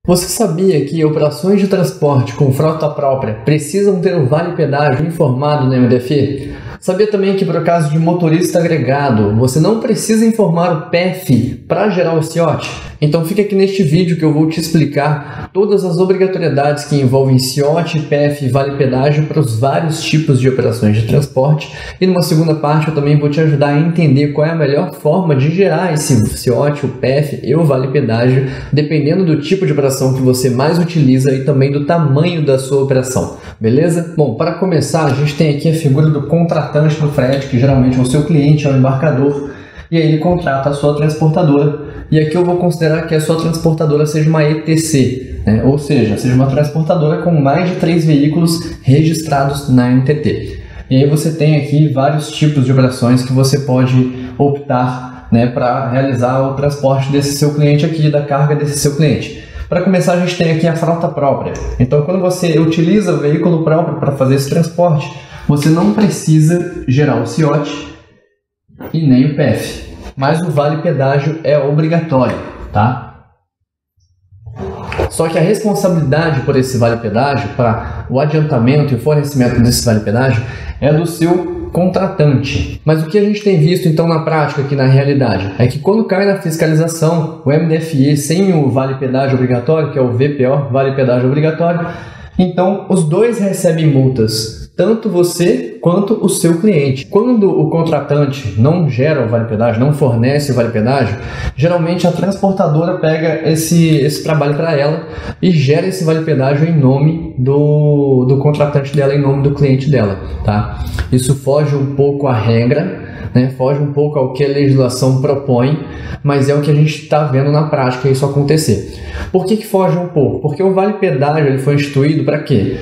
Você sabia que operações de transporte com frota própria precisam ter o vale pedágio informado no MDFE? Sabia também que, por caso de motorista agregado, você não precisa informar o PEF para gerar o CIOT? Então fica aqui neste vídeo que eu vou te explicar todas as obrigatoriedades que envolvem CIOT, PEF e vale pedágio para os vários tipos de operações de transporte. E numa segunda parte eu também vou te ajudar a entender qual é a melhor forma de gerar esse CIOT, o PEF e o vale pedágio, dependendo do tipo de operação que você mais utiliza e também do tamanho da sua operação. Beleza? Bom, para começar, a gente tem aqui a figura do contratante do frete, que geralmente é o seu cliente, é o embarcador, e aí ele contrata a sua transportadora. E aqui eu vou considerar que a sua transportadora seja uma ETC, né? Ou seja, seja uma transportadora com mais de 3 veículos registrados na NTT. E aí você tem aqui vários tipos de operações que você pode optar, né, para realizar o transporte desse seu cliente aqui, da carga desse seu cliente. Para começar, a gente tem aqui a frota própria. Então, quando você utiliza o veículo próprio para fazer esse transporte, você não precisa gerar o CIOT e nem o PEF, mas o vale pedágio é obrigatório, tá? Só que a responsabilidade por esse vale pedágio, para o adiantamento e o fornecimento desse vale pedágio, é do seu contratante. Mas o que a gente tem visto então na prática, aqui na realidade, é que quando cai na fiscalização o MDFE sem o vale pedágio obrigatório, que é o VPO, vale pedágio obrigatório, então os dois recebem multas, tanto você quanto o seu cliente. Quando o contratante não gera o vale pedágio, não fornece o vale pedágio, geralmente a transportadora pega esse trabalho para ela e gera esse vale pedágio em nome do contratante dela, em nome do cliente dela, tá? Isso foge um pouco à regra, né? Foge um pouco ao que a legislação propõe, mas é o que a gente está vendo na prática isso acontecer. Por que foge um pouco? Porque o vale pedágio ele foi instituído para quê?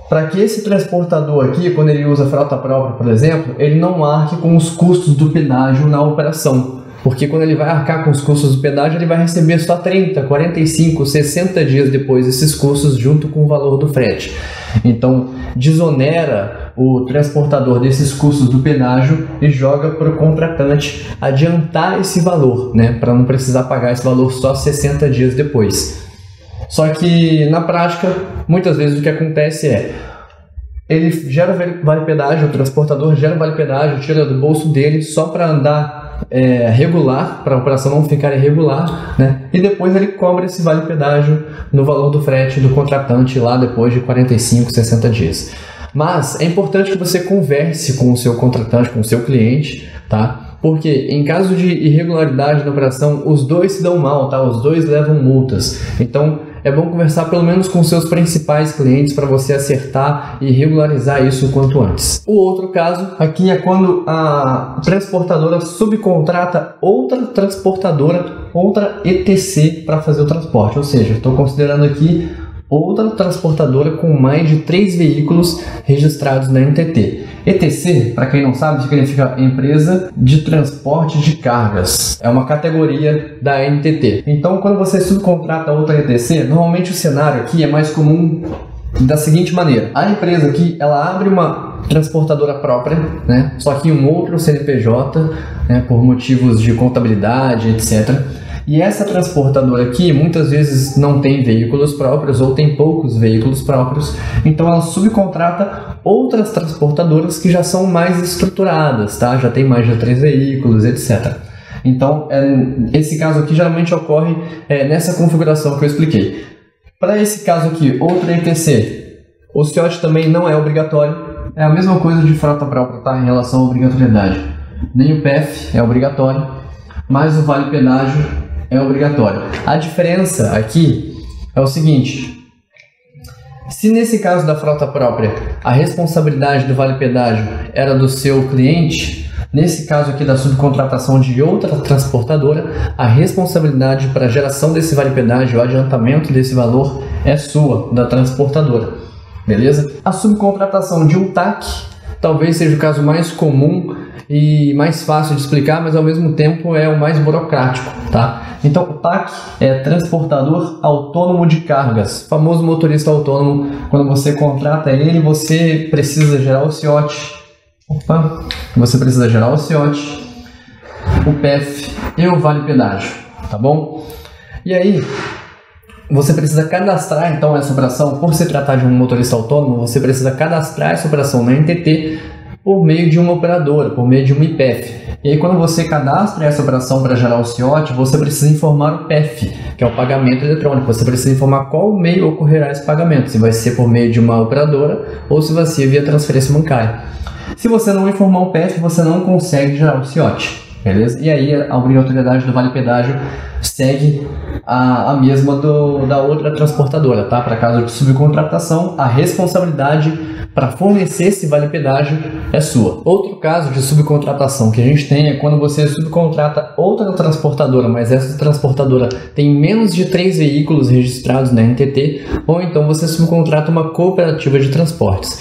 Para que esse transportador aqui, quando ele usa frota própria, por exemplo, ele não arque com os custos do pedágio na operação. Porque quando ele vai arcar com os custos do pedágio, ele vai receber só 30, 45, 60 dias depois esses custos junto com o valor do frete. Então, desonera o transportador desses custos do pedágio e joga para o contratante adiantar esse valor, né? Para não precisar pagar esse valor só 60 dias depois. Só que, na prática, muitas vezes o que acontece é ele gera o vale pedágio, o transportador gera o vale pedágio, tira do bolso dele só para andar regular, para a operação não ficar irregular, né? E depois ele cobra esse vale pedágio no valor do frete do contratante lá depois de 45, 60 dias. Mas é importante que você converse com o seu contratante, com o seu cliente, tá? Porque em caso de irregularidade na operação, os dois se dão mal, tá? Os dois levam multas. Então é bom conversar pelo menos com seus principais clientes para você acertar e regularizar isso o quanto antes. O outro caso aqui é quando a transportadora subcontrata outra transportadora, outra ETC para fazer o transporte. Ou seja, estou considerando aqui outra transportadora com mais de 3 veículos registrados na NTT. ETC, para quem não sabe, significa Empresa de Transporte de Cargas. É uma categoria da NTT. Então, quando você subcontrata outra ETC, normalmente o cenário aqui é mais comum da seguinte maneira. A empresa aqui, ela abre uma transportadora própria, né? Só que um outro CNPJ, né? Por motivos de contabilidade, etc. E essa transportadora aqui muitas vezes não tem veículos próprios ou tem poucos veículos próprios, então ela subcontrata outras transportadoras que já são mais estruturadas, tá? Já tem mais de 3 veículos, etc. Então, esse caso aqui geralmente ocorre nessa configuração que eu expliquei. Para esse caso aqui, outra ETC, o CIOT também não é obrigatório, é a mesma coisa de frota própria, tá? Em relação à obrigatoriedade. Nem o PEF é obrigatório, mas o vale pedágio é obrigatório. A diferença aqui é o seguinte: se nesse caso da frota própria a responsabilidade do vale pedágio era do seu cliente, nesse caso aqui da subcontratação de outra transportadora, a responsabilidade para a geração desse vale pedágio, o adiantamento desse valor é sua, da transportadora. Beleza? A subcontratação de um TAC talvez seja o caso mais comum e mais fácil de explicar, mas ao mesmo tempo é o mais burocrático, tá? Então, o TAC é Transportador Autônomo de Cargas, famoso motorista autônomo. Quando você contrata ele, você precisa gerar o CIOT. Você precisa gerar o CIOT, o PEF e o vale pedágio, tá bom? E aí, você precisa cadastrar então essa operação, por se tratar de um motorista autônomo, você precisa cadastrar essa operação na NTT por meio de uma operadora, por meio de um IPEF. E aí quando você cadastra essa operação para gerar o CIOT, você precisa informar o PEF, que é o pagamento eletrônico. Você precisa informar qual meio ocorrerá esse pagamento, se vai ser por meio de uma operadora ou se vai ser via transferência bancária. Se você não informar o PEF, você não consegue gerar o CIOT. Beleza? E aí a obrigatoriedade do Vale Pedágio segue a mesma da outra transportadora, tá? Para caso de subcontratação, a responsabilidade para fornecer esse Vale Pedágio é sua. Outro caso de subcontratação que a gente tem é quando você subcontrata outra transportadora, mas essa transportadora tem menos de 3 veículos registrados na NTT, ou então você subcontrata uma cooperativa de transportes.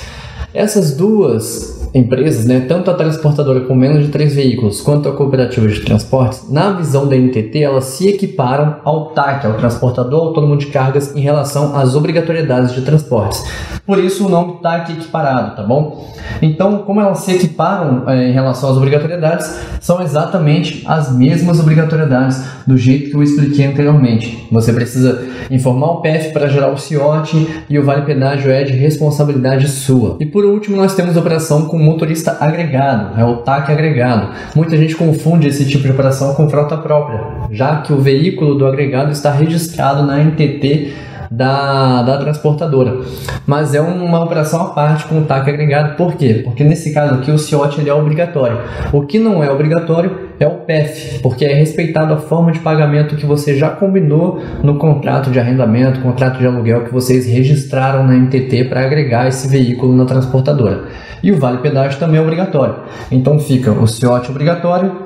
Essas duas empresas, né, tanto a transportadora com menos de 3 veículos quanto a cooperativa de transportes, na visão da NTT, elas se equiparam ao TAC, ao Transportador Autônomo de Cargas, em relação às obrigatoriedades de transportes. Por isso o nome TAC equiparado, tá bom? Então, como elas se equiparam em relação às obrigatoriedades, são exatamente as mesmas obrigatoriedades do jeito que eu expliquei anteriormente. Você precisa informar o PEF para gerar o CIOT e o Vale Pedágio é de responsabilidade sua. E por último, nós temos a operação com motorista agregado, é o TAC agregado. Muita gente confunde esse tipo de operação com frota própria, já que o veículo do agregado está registrado na NTT da transportadora, mas é uma operação à parte com o TAC agregado. Por quê? Porque nesse caso aqui o CIOT ele é obrigatório. O que não é obrigatório é o PEF, porque é respeitado a forma de pagamento que você já combinou no contrato de arrendamento, contrato de aluguel que vocês registraram na NTT para agregar esse veículo na transportadora. E o Vale Pedágio também é obrigatório. Então fica o CIOT obrigatório,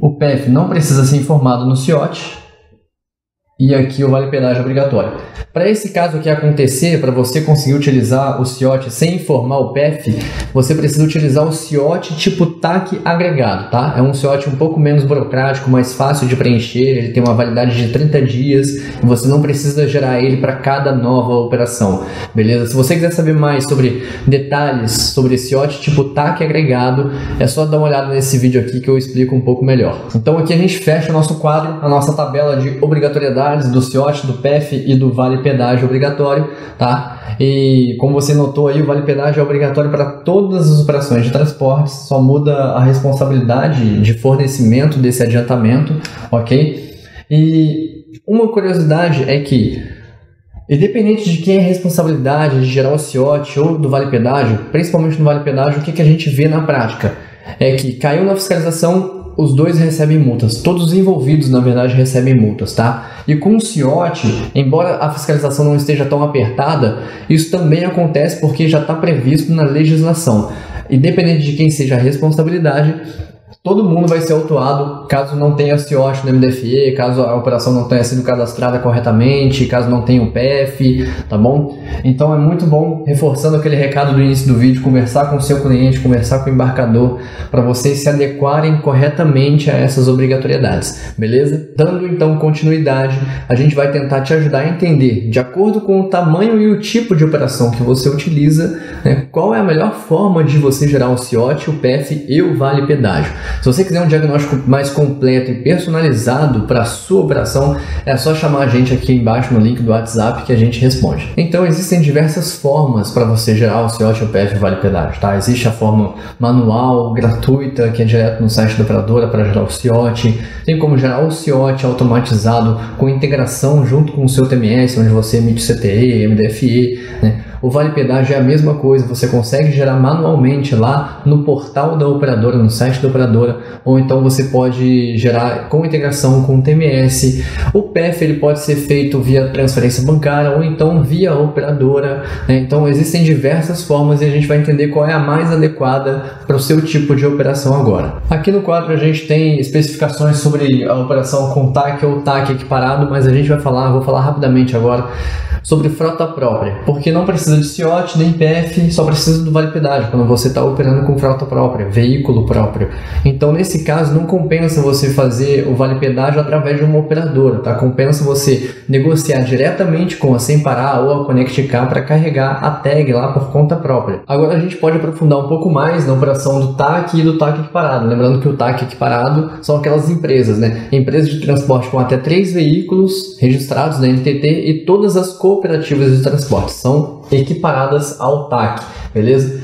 o PEF não precisa ser informado no CIOT, e aqui o Vale Pedágio obrigatório. Para esse caso aqui acontecer, para você conseguir utilizar o CIOT sem informar o PEF, você precisa utilizar o CIOT tipo TAC agregado, tá? É um CIOT um pouco menos burocrático, mais fácil de preencher, ele tem uma validade de 30 dias e você não precisa gerar ele para cada nova operação, beleza? Se você quiser saber mais sobre detalhes sobre esse CIOT tipo TAC agregado, é só dar uma olhada nesse vídeo aqui que eu explico um pouco melhor. Então aqui a gente fecha o nosso quadro, a nossa tabela de obrigatoriedade do CIOT, do PEF e do Vale Pedágio obrigatório, tá? E como você notou aí, o Vale Pedágio é obrigatório para todas as operações de transporte, só muda a responsabilidade de fornecimento desse adiantamento, ok? E uma curiosidade é que, independente de quem é a responsabilidade de gerar o CIOT ou do Vale Pedágio, principalmente no Vale Pedágio, o que a gente vê na prática? É que caiu na fiscalização, os dois recebem multas, todos os envolvidos na verdade recebem multas, tá? E com o CIOT, embora a fiscalização não esteja tão apertada, isso também acontece porque já está previsto na legislação. Independente de quem seja a responsabilidade, todo mundo vai ser autuado caso não tenha CIOT no MDFE, caso a operação não tenha sido cadastrada corretamente, caso não tenha o PEF, tá bom? Então é muito bom, reforçando aquele recado do início do vídeo, conversar com o seu cliente, conversar com o embarcador, para vocês se adequarem corretamente a essas obrigatoriedades, beleza? Dando então continuidade, a gente vai tentar te ajudar a entender, de acordo com o tamanho e o tipo de operação que você utiliza, né, qual é a melhor forma de você gerar o CIOT, o PEF e o Vale Pedágio. Se você quiser um diagnóstico mais completo e personalizado para a sua operação, é só chamar a gente aqui embaixo no link do WhatsApp que a gente responde. Então existem diversas formas para você gerar o CIOT, o PEF e o Vale Pedágio, tá? Existe a forma manual, gratuita, que é direto no site da operadora para gerar o CIOT. Tem como gerar o CIOT automatizado com integração junto com o seu TMS, onde você emite CTE, MDFE, né? O Vale Pedágio é a mesma coisa, você consegue gerar manualmente lá no portal da operadora, no site da operadora, ou então você pode gerar com integração com o TMS. O PEF ele pode ser feito via transferência bancária ou então via operadora, né? Então existem diversas formas e a gente vai entender qual é a mais adequada para o seu tipo de operação agora. Aqui no quadro a gente tem especificações sobre a operação com TAC ou TAC equiparado, mas a gente vou falar rapidamente agora sobre frota própria, porque não precisa precisa de CIOT nem PF, só precisa do vale pedágio quando você está operando com frota própria, veículo próprio. Então nesse caso não compensa você fazer o vale pedágio através de uma operadora, tá? Compensa você negociar diretamente com a Sem Parar ou a Connect Car para carregar a tag lá por conta própria. Agora a gente pode aprofundar um pouco mais na operação do TAC e do TAC equiparado. Lembrando que o TAC equiparado são aquelas empresas, né? Empresas de transporte com até 3 veículos registrados na NTT e todas as cooperativas de transporte são equiparadas ao TAC, beleza?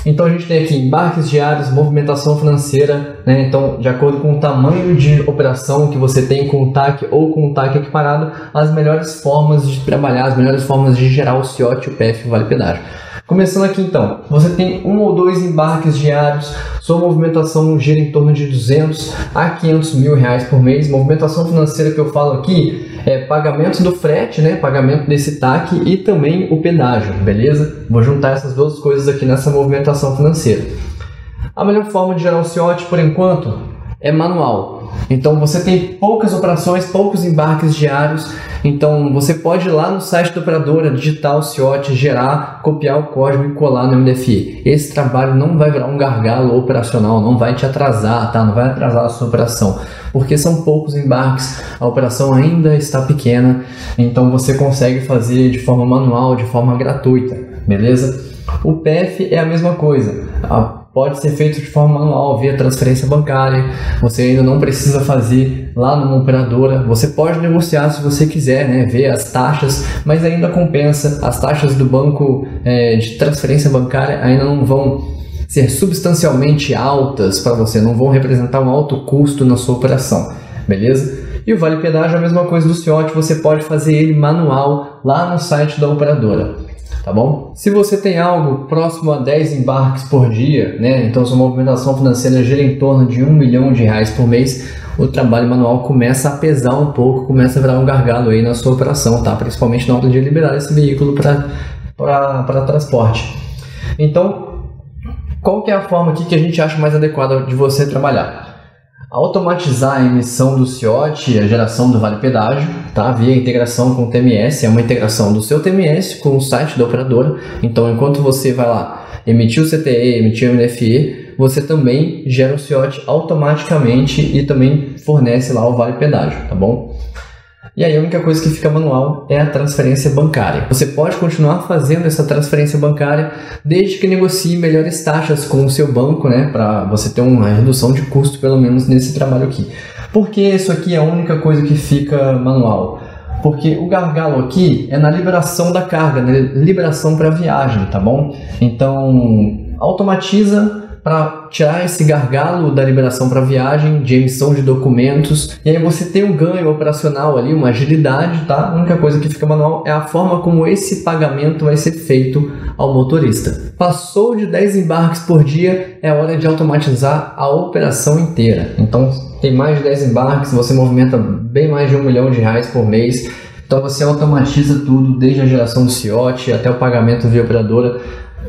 Então a gente tem aqui embarques diários, movimentação financeira, né? Então de acordo com o tamanho de operação que você tem com o TAC ou com o TAC equiparado, as melhores formas de trabalhar, as melhores formas de gerar o CIOT, o PF e o vale pedágio. Começando aqui então, você tem 1 ou 2 embarques diários, sua movimentação gira em torno de 200 a 500 mil reais por mês. Movimentação financeira que eu falo aqui é pagamento do frete, né? Pagamento desse TAC e também o pedágio, beleza? Vou juntar essas duas coisas aqui nessa movimentação financeira. A melhor forma de gerar o CIOT por enquanto é manual. Então você tem poucas operações, poucos embarques diários, então você pode ir lá no site da operadora, digitar o CIOT, gerar, copiar o código e colar no MDFI. Esse trabalho não vai virar um gargalo operacional, não vai te atrasar, tá? Não vai atrasar a sua operação, porque são poucos embarques, a operação ainda está pequena, então você consegue fazer de forma manual, de forma gratuita, beleza? O PF é a mesma coisa. Pode ser feito de forma manual, via transferência bancária. Você ainda não precisa fazer lá numa operadora. Você pode negociar se você quiser, né? Ver as taxas, mas ainda compensa. As taxas do banco de transferência bancária ainda não vão ser substancialmente altas para você, não vão representar um alto custo na sua operação, beleza? E o vale pedágio é a mesma coisa do CIOT, você pode fazer ele manual lá no site da operadora. Tá bom? Se você tem algo próximo a 10 embarques por dia, né? Então sua movimentação financeira gira em torno de R$1 milhão por mês, o trabalho manual começa a pesar um pouco, começa a virar um gargalo aí na sua operação, tá? Principalmente na hora de liberar esse veículo para transporte. Então, qual que é a forma aqui que a gente acha mais adequada de você trabalhar? Automatizar a emissão do CIOT, a geração do vale pedágio, tá? Via integração com o TMS, é uma integração do seu TMS com o site da operadora. Então, enquanto você vai lá emitir o CTE, emitir o MDFI, você também gera o CIOT automaticamente e também fornece lá o vale pedágio, tá bom? E aí a única coisa que fica manual é a transferência bancária. Você pode continuar fazendo essa transferência bancária desde que negocie melhores taxas com o seu banco, né? Para você ter uma redução de custo, pelo menos nesse trabalho aqui. Por que isso aqui é a única coisa que fica manual? Porque o gargalo aqui é na liberação da carga, na liberação para viagem, tá bom? Então, automatiza para tirar esse gargalo da liberação para viagem, de emissão de documentos, e aí você tem um ganho operacional ali, uma agilidade, tá? A única coisa que fica manual é a forma como esse pagamento vai ser feito ao motorista. Passou de 10 embarques por dia, é hora de automatizar a operação inteira. Então, tem mais de 10 embarques, você movimenta bem mais de R$1 milhão por mês, então você automatiza tudo, desde a geração do CIOT até o pagamento via operadora,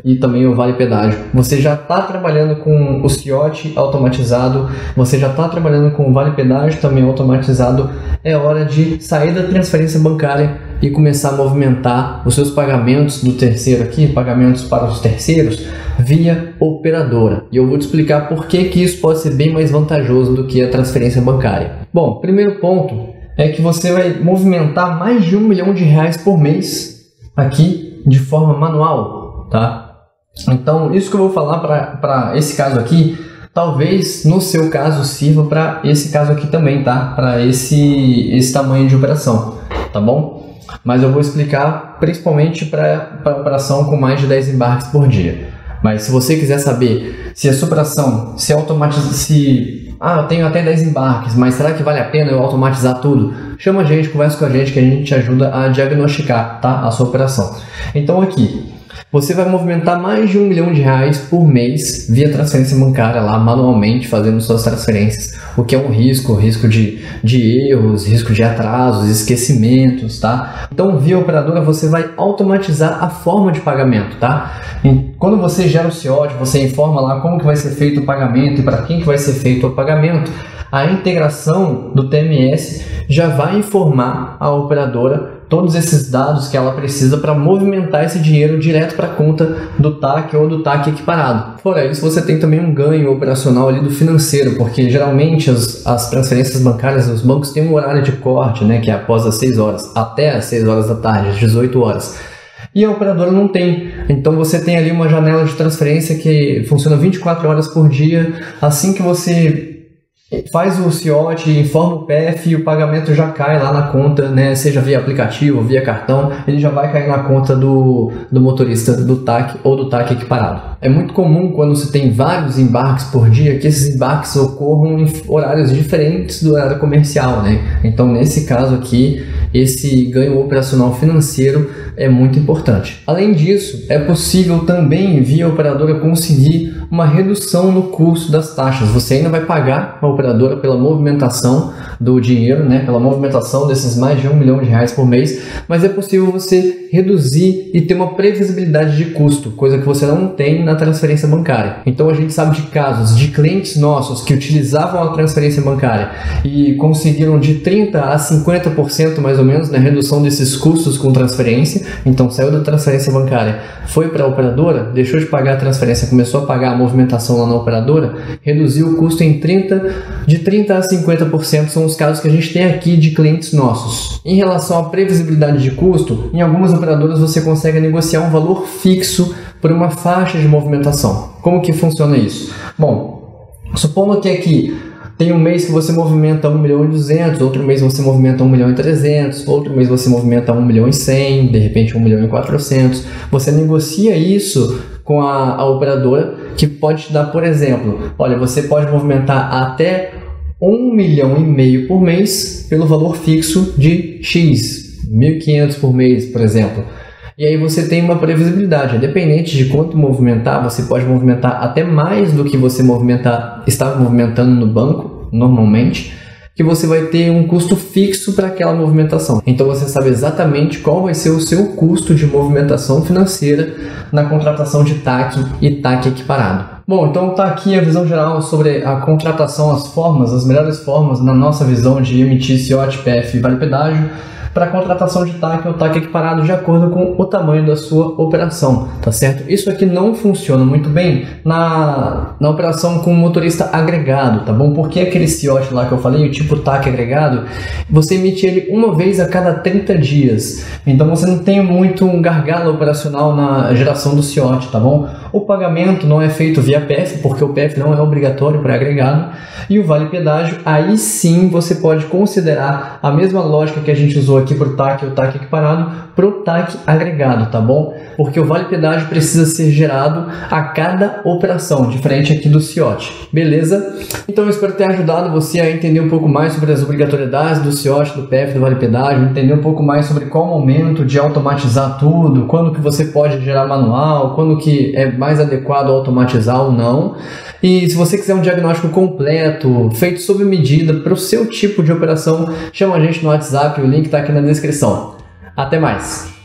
e também o vale pedágio. Você já está trabalhando com o CIOT automatizado, você já está trabalhando com o vale pedágio também automatizado, é hora de sair da transferência bancária e começar a movimentar os seus pagamentos do terceiro aqui, pagamentos para os terceiros, via operadora. E eu vou te explicar por que isso pode ser bem mais vantajoso do que a transferência bancária. Bom, primeiro ponto é que você vai movimentar mais de R$1 milhão por mês aqui de forma manual, tá? Então, isso que eu vou falar para esse caso aqui, talvez no seu caso sirva para esse caso aqui também, tá? Para esse tamanho de operação, tá bom? Mas eu vou explicar principalmente para a operação com mais de 10 embarques por dia. Mas se você quiser saber se a sua operação se automatiza, eu tenho até 10 embarques, mas será que vale a pena eu automatizar tudo? Chama a gente, conversa com a gente que a gente te ajuda a diagnosticar, tá? A sua operação. Então aqui, você vai movimentar mais de R$1 milhão por mês via transferência bancária lá, manualmente, fazendo suas transferências, o que é um risco de erros, risco de atrasos, esquecimentos, tá? Então, via operadora, você vai automatizar a forma de pagamento, tá? E quando você gera o CIOT, você informa lá como que vai ser feito o pagamento e para quem que vai ser feito o pagamento. a integração do TMS já vai informar a operadora todos esses dados que ela precisa para movimentar esse dinheiro direto para a conta do TAC ou do TAC equiparado. Fora isso, você tem também um ganho operacional ali do financeiro, porque geralmente as transferências bancárias, os bancos têm um horário de corte, né, que é após as 6 horas, até as 6 horas da tarde, às 18 horas. E a operadora não tem. Então você tem ali uma janela de transferência que funciona 24 horas por dia. Assim que você faz o CIOT, informa o PF e o pagamento já cai lá na conta, né? Seja via aplicativo, via cartão, ele já vai cair na conta do motorista do TAC ou do TAC equiparado. É muito comum quando você tem vários embarques por dia que esses embarques ocorram em horários diferentes do horário comercial, né? Então nesse caso aqui, esse ganho operacional financeiro é muito importante. Além disso, é possível também via operadora conseguir uma redução no custo das taxas. Você ainda vai pagar a operadora pela movimentação do dinheiro, né, pela movimentação desses mais de R$1 milhão por mês, mas é possível você reduzir e ter uma previsibilidade de custo, coisa que você não tem na transferência bancária. Então a gente sabe de casos de clientes nossos que utilizavam a transferência bancária e conseguiram de 30% a 50% mais ou menos na redução desses custos com transferência. Então saiu da transferência bancária, foi para a operadora, deixou de pagar a transferência, começou a pagar a movimentação lá na operadora, reduziu o custo em de 30% a 50%, são os casos que a gente tem aqui de clientes nossos. Em relação à previsibilidade de custo, em algumas operadoras você consegue negociar um valor fixo por uma faixa de movimentação. Como que funciona isso? Bom, supondo que aqui tem um mês que você movimenta 1 milhão e 200, outro mês você movimenta 1 milhão e 300, outro mês você movimenta 1 milhão e 100, de repente 1 milhão e 400. Você negocia isso com a operadora, que pode te dar, por exemplo, olha, você pode movimentar até 1,5 milhão por mês pelo valor fixo de X, 1.500 por mês, por exemplo. E aí você tem uma previsibilidade, independente de quanto movimentar, você pode movimentar até mais do que você estava movimentando no banco, normalmente, que você vai ter um custo fixo para aquela movimentação. Então você sabe exatamente qual vai ser o seu custo de movimentação financeira na contratação de TAC e TAC equiparado. Bom, então está aqui a visão geral sobre a contratação, as melhores formas na nossa visão de emitir CIOT, PF e Vale Pedágio para a contratação de TAC ou TAC equiparado de acordo com o tamanho da sua operação, tá certo? Isso aqui não funciona muito bem na operação com motorista agregado, tá bom? Porque aquele CIOT lá que eu falei, o tipo TAC agregado, você emite ele uma vez a cada 30 dias, então você não tem muito um gargalo operacional na geração do CIOT, tá bom? O pagamento não é feito via PF, porque o PF não é obrigatório para agregado, e o Vale Pedágio, aí sim você pode considerar a mesma lógica que a gente usou aqui para o TAC ou TAC equiparado, para o TAC agregado, tá bom? Porque o Vale Pedágio precisa ser gerado a cada operação, diferente aqui do CIOT, beleza? Então eu espero ter ajudado você a entender um pouco mais sobre as obrigatoriedades do CIOT, do PF, do Vale Pedágio, entender um pouco mais sobre qual momento de automatizar tudo, quando que você pode gerar manual, quando que é mais adequado automatizar ou não. E se você quiser um diagnóstico completo, feito sob medida para o seu tipo de operação, chama a gente no WhatsApp, o link está aqui na descrição. Até mais!